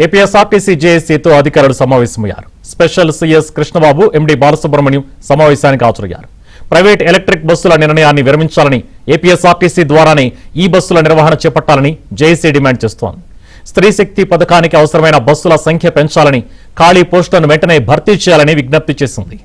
APSRTC జేఏసీతో అధికారులు సమావేశమయ్యారు. Special CS Krishnababu, MD Balasubrahmanyam సమావేశానికి హాజరయ్యారు. ప్రైవేట్ ఎలక్ట్రిక్ బస్సుల నిర్ణయాన్ని విరమించాలని, ఏపీఎస్ఆర్టీసీ ద్వారానే ఈ బస్సుల నిర్వహణ చేపట్టాలని జేఏసీ డిమాండ్ చేస్తోంది. స్త్రీ శక్తి పథకానికి అవసరమైన బస్సుల సంఖ్య పెంచాలని, ఖాళీ పోస్టులను వెంటనే భర్తీ చేయాలని విజ్ఞప్తి చేసింది.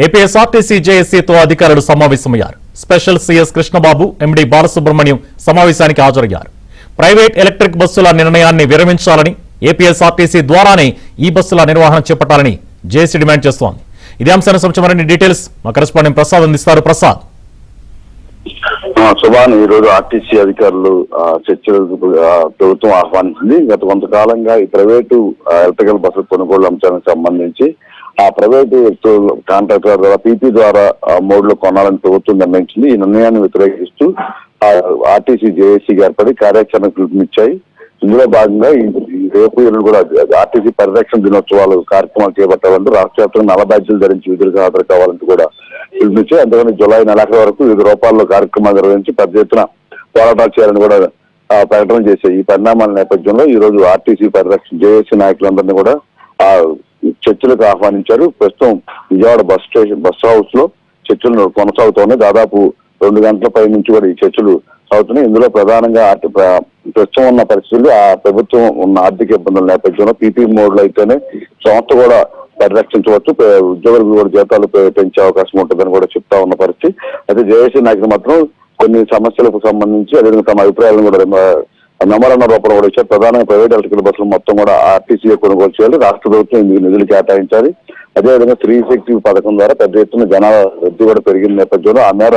ఏపీఎస్ఆర్టీసీ జేఏసీతో అధికారులు సమావేశమయ్యారు. Special CS Krishnababu, MD Balasubrahmanyam సమావేశానికి హాజరయ్యారు. ప్రైవేట్ ఎలక్ట్రిక్ బస్సుల నిర్ణయాన్ని విరమించాలని, ఏపీఎస్ఆర్టీసీ ద్వారానే ఈ బస్సుల నిర్వహణ చేపట్టాలని జేఏసీ డిమాండ్ చేస్తోంది. ఇదే అంశానికి సంబంధించిన డీటెయిల్స్ మా కరెస్పాండెంట్ ప్రసాద్ అందిస్తారు. ప్రసాద్, సుభాన్, ఈ రోజు ఆర్టీసీ అధికారులు చర్చలకు ప్రభుత్వం ఆహ్వానించింది. గత కొంతకాలంగా ఈ ప్రైవేటు ఎలక్ట్రికల్ బస్సుల కొనుగోలు అంశానికి సంబంధించి ఆ ప్రైవేటు కాంట్రాక్టర్ ద్వారా పీపీ ద్వారా మోడ్ లో కొనాలని ప్రభుత్వం నిర్ణయించింది. ఈ నిర్ణయాన్ని వ్యతిరేకిస్తూ ఆర్టీసీ జేఏసీ ఏర్పడి కార్యాచరణ పిలుపునిచ్చాయి. ఇందులో భాగంగా ఈ రేపు ఎల్లుండి కూడా ఆర్టీసీ పరిరక్షణ దినోత్సవాలు కార్యక్రమాలు చేపట్టాలంటూ రాష్ట్ర వ్యాప్తంగా నల్ల బ్యాడ్జీలు ధరించి విధులకు హాజరు కావాలంటూ కూడా పిలుపునిచ్చాయి. అందుకని జూలై నెలాఖరు వరకు వివిధ రూపాల్లో కార్యక్రమాలు నిర్వహించి పెద్ద ఎత్తున పోరాటాలు చేయాలని కూడా ప్రకటన చేశాయి. ఈ పరిణామాల నేపథ్యంలో ఈ రోజు ఆర్టీసీ పరిరక్షణ జేఏసీ నాయకులందరినీ కూడా చర్చలకు ఆహ్వానించారు. ప్రస్తుతం విజయవాడ బస్ హౌస్ లో చర్చలు కొనసాగుతున్నాయి. దాదాపు 2 గంటల పై నుంచి కూడా ఈ చర్చలు సాగుతున్నాయి. ఇందులో ప్రధానంగా ప్రస్తుతం ఉన్న పరిస్థితులు, ఆ ప్రభుత్వం ఉన్న ఆర్థిక ఇబ్బందుల నేపథ్యంలో పీపీ మోడ్ లో అయితేనే సంస్థ కూడా పరిరక్షించవచ్చు, ఉద్యోగులకు కూడా జీతాలు పెంచే అవకాశం ఉంటుందని కూడా చెప్తా ఉన్న పరిస్థితి. అయితే జేఏసీ నాయకులు మాత్రం కొన్ని సమస్యలకు సంబంధించి అదేవిధంగా తమ అభిప్రాయాలను కూడా మెమోరాండం రూపంలో కూడా ఇచ్చారు. ప్రధానంగా ప్రైవేట్ ఎలక్ట్రికల్ బస్సులు మొత్తం కూడా ఆర్టీసీ కొనుగోలు చేయాలి, రాష్ట్ర ప్రభుత్వం ఇందుకు నిధులు కేటాయించాలి. అదేవిధంగా స్త్రీ శక్తి పథకం ద్వారా పెద్ద ఎత్తున జనాల రద్దీ కూడా పెరిగిన నేపథ్యంలో ఆ మేర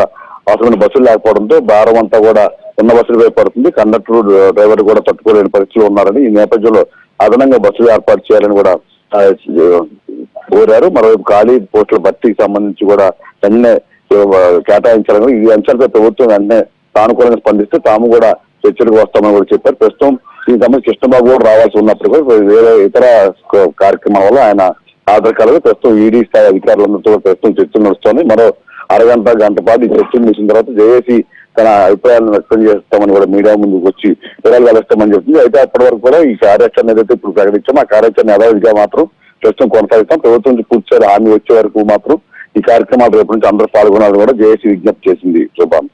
అవసరమైన బస్సులు లేకపోవడంతో భారం అంతా కూడా ఉన్న బస్సులపై పడుతుంది. కండక్టర్, డ్రైవర్ కూడా తట్టుకోలేని పరిస్థితులు ఉన్నారని ఈ నేపథ్యంలో అదనంగా బస్సులు ఏర్పాటు చేయాలని కూడా కోరారు. మరోవైపు ఖాళీ పోస్టుల భర్తీకి సంబంధించి కూడా వెంటనే కేటాయించాలని, ఈ అంశాలపై ప్రభుత్వం వెంటనే సానుకూలంగా స్పందిస్తే తాము కూడా చర్చలకు వస్తామని కూడా చెప్పారు. ప్రస్తుతం ఈ సంబంధించి కృష్ణబాబు కూడా రావాల్సి ఉన్నప్పుడు కూడా వేరే ఇతర కార్యక్రమాల వల్ల ఆయన హాజరు కాలేదు. ప్రస్తుతం ఈడీ స్థాయి అధికారులందరితో ప్రస్తుతం చర్చలు నడుస్తోంది. మరో గంట పాటు ఈ చర్చలు ముగిసిన తర్వాత జేఏసీ తన అభిప్రాయాలను వ్యక్తం చేస్తామని కూడా మీడియా ముందుకు వచ్చి వివరాలు వెలుస్తామని చెప్తుంది. అయితే అప్పటి వరకు కూడా ఈ కార్యాచరణ ఏదైతే ఇప్పుడు ప్రకటించామో ఆ కార్యాచరణ యథావిధిగా మాత్రం ప్రస్తుతం కొనసాగిస్తాం. ప్రభుత్వం నుంచి పూర్తిసారి హామీ వచ్చే వరకు మాత్రం ఈ కార్యక్రమాలు రేపు నుంచి అందరూ పాల్గొనాలని కూడా జేఏసీ విజ్ఞప్తి చేసింది. శుభాన్.